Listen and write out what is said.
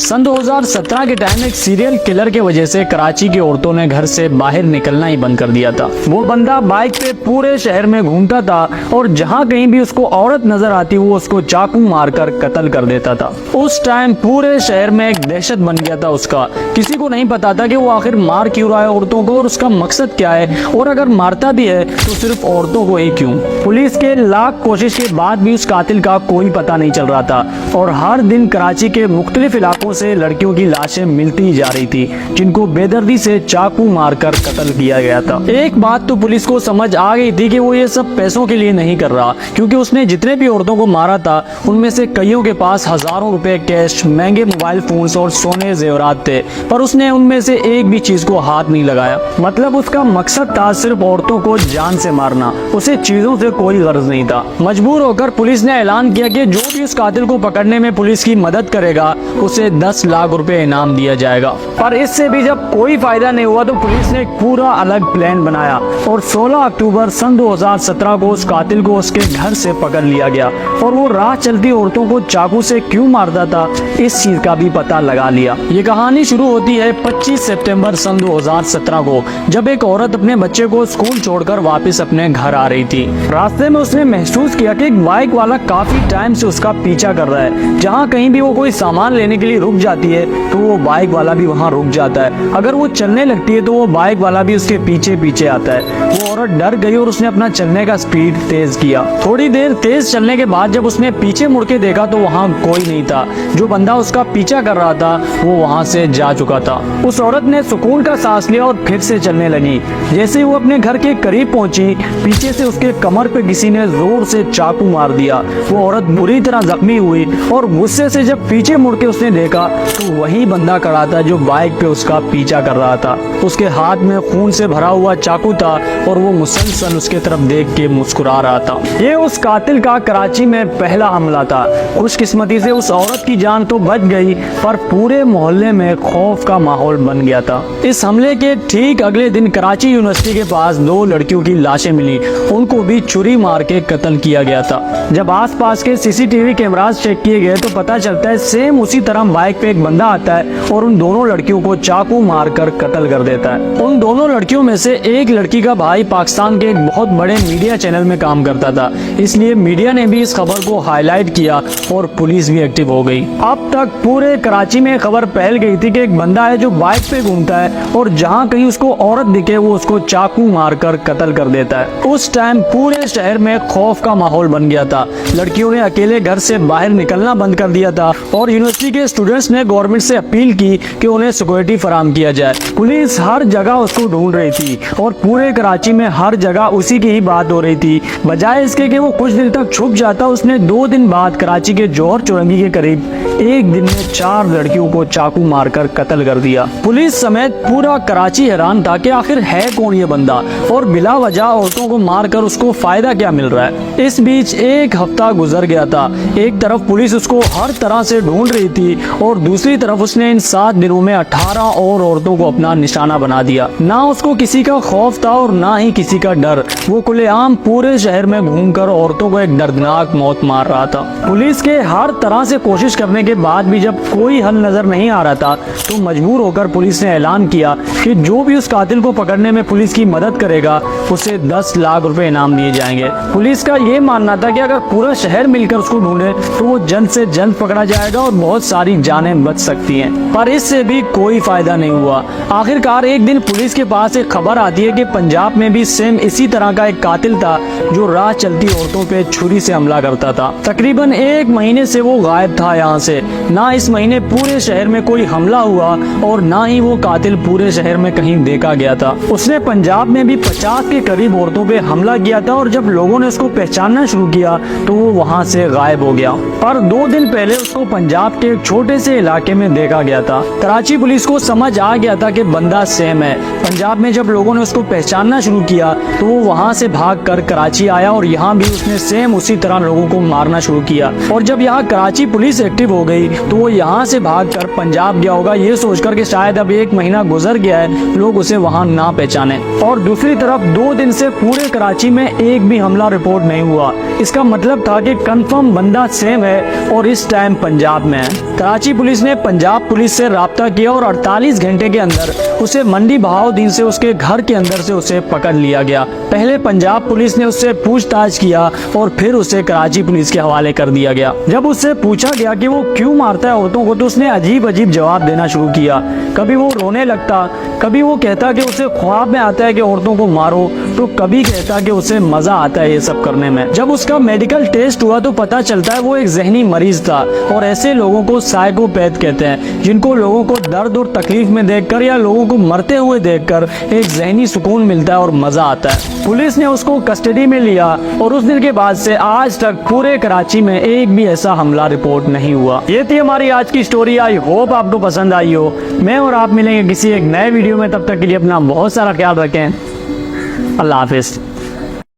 सन 2017 के टाइम एक serial killer के वजह से कराची की औरतों ने घर से बाहर निकलना ही बंद कर दिया था। वो बंदा बाइक पे पूरे शहर में घूमता था और जहाँ कहीं भी उसको औरत नजर आती वो उसको चाकू मारकर कत्ल कर देता था। उस टाइम पूरे शहर में एक दहशत बन गया था उसका। किसी को नहीं पता था कि वो आखिर मार क्यों रहा है औरतों को और उसका मकसद क्या है, और अगर मारता भी है तो सिर्फ औरतों को ही क्यों। पुलिस के लाख कोशिश के बाद भी उस कातिल का कोई पता नहीं चल रहा था और हर दिन कराची के मुख्तलिफ इलाकों से लड़कियों की लाशें मिलती ही जा रही थी जिनको बेदर्दी से चाकू मारकर कत्ल किया गया था। एक बात तो पुलिस को समझ आ गई थी कि वो ये सब पैसों के लिए नहीं कर रहा, क्योंकि उसने जितने भी औरतों को मारा था उनमें से कईयों के पास हजारों रुपए कैश, महंगे मोबाइल फोन्स और सोने जेवरात थे, पर उसने उनमें से एक भी चीज को हाथ नहीं लगाया। मतलब उसका मकसद था सिर्फ औरतों को जान से मारना, उसे चीजों से कोई गर्ज नहीं था। मजबूर होकर पुलिस ने ऐलान किया कि जो भी उस कातिल को पकड़ने में पुलिस की मदद करेगा उसे 10 लाख रुपए इनाम दिया जाएगा। पर इससे भी जब कोई फायदा नहीं हुआ तो पुलिस ने एक पूरा अलग प्लान बनाया और 16 अक्टूबर सन 2017 को उस कातिल को उसके घर से पकड़ लिया गया और वो राह चलती औरतों को चाकू से क्यों मारता था इस चीज का भी पता लगा लिया। ये कहानी शुरू होती है 25 सितंबर सन 2017 को, जब एक औरत अपने बच्चे को स्कूल छोड़कर वापस अपने घर आ रही थी। रास्ते में उसने महसूस किया कि एक बाइक वाला काफी टाइम से उसका पीछा कर रहा है। जहाँ कहीं भी वो कोई सामान लेने के लिए रुक जाती है तो वो बाइक वाला भी वहाँ रुक जाता है। अगर वो चलने लगती है तो वो बाइक वाला भी उसके पीछे पीछे आता है। वो औरत डर गई और उसने अपना चलने का स्पीड तेज किया। थोड़ी देर तेज चलने के बाद जब उसने पीछे मुड़ के देखा तो वहाँ कोई नहीं था। जो बंदा उसका पीछा कर रहा था वो वहाँ से जा चुका था। उस औरत ने सुकून का सांस लिया और फिर से चलने लगी। जैसे ही वो अपने घर के करीब पहुंची, पीछे से उसके कमर पे किसी ने जोर से चाकू मार दिया। वो औरत बुरी तरह जख्मी हुई और गुस्से से जब पीछे मुड़ के उसने देखा तो वही बंदा खड़ा था जो बाइक पे उसका पीछा कर रहा था। उसके हाथ में खून से भरा हुआ चाकू था और वो मुसलसल उसके तरफ देख के मुस्कुरा रहा था। ये उस कातिल का कराची में पहला हमला था। खुशकिस्मती से उस औरत की जान तो बच गई, पर पूरे मोहल्ले में खौफ का माहौल बन गया था। इस हमले के ठीक अगले दिन कराची यूनिवर्सिटी के पास 2 लड़कियों की लाशें मिली। उनको भी छुरी मार के कत्ल किया गया था। जब आसपास के सीसीटीवी कैमरास चेक किए गए तो पता चलता है सेम उसी तरह बाइक पे एक बंदा आता है और उन दोनों लड़कियों को चाकू मारकर कत्ल कर देता है। उन दोनों लड़कियों में से एक लड़की का भाई पाकिस्तान के एक बहुत बड़े मीडिया चैनल में काम करता था, इसलिए मीडिया ने भी इस खबर को हाईलाइट किया और पुलिस भी एक्टिव हो गई। अब तक पूरे कराची में खबर फैल गई थी कि एक बंदा है जो बाइक पे घूमता है और जहाँ कहीं उसको औरत दिखे वो उसको चाकू मारकर कत्ल कर देता है। उस टाइम पूरे शहर में खौफ का माहौल बन गया था। लड़कियों ने अकेले घर से बाहर निकलना बंद कर दिया था और यूनिवर्सिटी के स्टूडेंट्स ने गवर्नमेंट से अपील की कि उन्हें सिक्योरिटी फराहम किया जाए। पुलिस हर जगह उसको ढूंढ रही थी और पूरे कराची में हर जगह उसी की ही बात हो रही थी। बजाय इसके कि वो कुछ दिन तक छुप जाता, उसने 2 दिन बाद कराची के जौहर चौरंगी के करीब एक दिन में 4 लड़कियों को चाकू मारकर कत्ल कर दिया। पुलिस समेत पूरा कराची हैरान था कि आखिर है कौन ये बंदा और बिला वजह औरतों को मारकर उसको फायदा क्या मिल रहा है। इस बीच एक हफ्ता गुजर गया था। एक तरफ पुलिस उसको हर तरह से ढूंढ रही थी और दूसरी तरफ उसने इन 7 दिनों में 18 और औरतों को अपना निशाना बना दिया। ना उसको किसी का खौफ था और ना ही किसी का डर। वो खुलेआम पूरे शहर में घूमकर औरतों को एक दर्दनाक मौत मार रहा था। पुलिस के हर तरह से कोशिश करने के बाद भी जब कोई हल नजर नहीं आ रहा था तो मजबूर होकर पुलिस ने ऐलान किया कि जो भी उस कातिल को पकड़ने में पुलिस की मदद करेगा उसे 10 लाख रुपए इनाम दिए जाएंगे। पुलिस का ये मानना था कि अगर पूरा शहर मिलकर उसको ढूंढे तो वो जल्द से जल्द पकड़ा जाएगा और बहुत सारी जानें बच सकती हैं। पर इससे भी कोई फायदा नहीं हुआ। आखिरकार एक दिन पुलिस के पास एक खबर आती है कि पंजाब में भी सेम इसी तरह का एक कातिल था जो राह चलती औरतों पे छुरी से हमला करता था। तकरीबन 1 महीने से वो गायब था यहाँ से। ना इस महीने पूरे शहर में कोई हमला हुआ और ना ही वो कातिल पूरे शहर में कहीं देखा गया था। उसने पंजाब में भी 50 के करीब औरतों पे हमला किया था और जब लोगों ने उसको पहचानना शुरू किया तो वो वहाँ से गायब हो गया। पर 2 दिन पहले उसको पंजाब के एक छोटे से इलाके में देखा गया था। कराची पुलिस को समझ आ गया था कि बंदा सेम है। पंजाब में जब लोगों ने उसको पहचानना शुरू किया तो वो वहाँ से भागकर कराची आया और यहाँ भी उसने सेम उसी तरह लोगों को मारना शुरू किया। और जब यहाँ कराची पुलिस एक्टिव हो गई तो वो यहाँ से भागकर पंजाब गया होगा ये सोचकर कि शायद अब 1 महीना गुजर गया है, लोग उसे वहाँ ना पहचाने। और दूसरी तरफ 2 दिन से पूरे कराची में एक भी हमला रिपोर्ट नहीं हुआ। इसका मतलब था कि कंफर्म बंदा सेम है और इस टाइम पंजाब में है। कराची कराची पुलिस ने पंजाब पुलिस से राब्ता किया और 48 घंटे के अंदर उसे मंडी बहाउद्दीन से उसके घर के अंदर से उसे पकड़ लिया गया। पहले पंजाब पुलिस ने उससे पूछताछ किया और फिर उसे कराची पुलिस के हवाले कर दिया गया। जब उससे पूछा गया कि वो क्यों मारता है औरतों को, तो उसने अजीब अजीब जवाब देना शुरू किया। कभी वो रोने लगता, कभी वो कहता कि उसे ख्वाब में आता है कि औरतों को मारो, तो कभी कहता कि उसे मजा आता है ये सब करने में। जब उसका मेडिकल टेस्ट हुआ तो पता चलता है वो एक जहनी मरीज था और ऐसे लोगों को साइकोपैथ कहते हैं, जिनको लोगों को दर्द और तकलीफ में देखकर या लोगों को मरते हुए देखकर एक जहनी सुकून मिलता है और मजा आता है। पुलिस ने उसको कस्टडी में लिया और उस दिन के बाद से आज तक पूरे कराची में एक भी ऐसा हमला रिपोर्ट नहीं हुआ। ये थी हमारी आज की स्टोरी। आई होप आपको पसंद आई हो। मैं और आप मिलेंगे किसी एक नए वीडियो में, तब तक के लिए अपना बहुत सारा ख्याल रखें। अल्लाह हाफिज।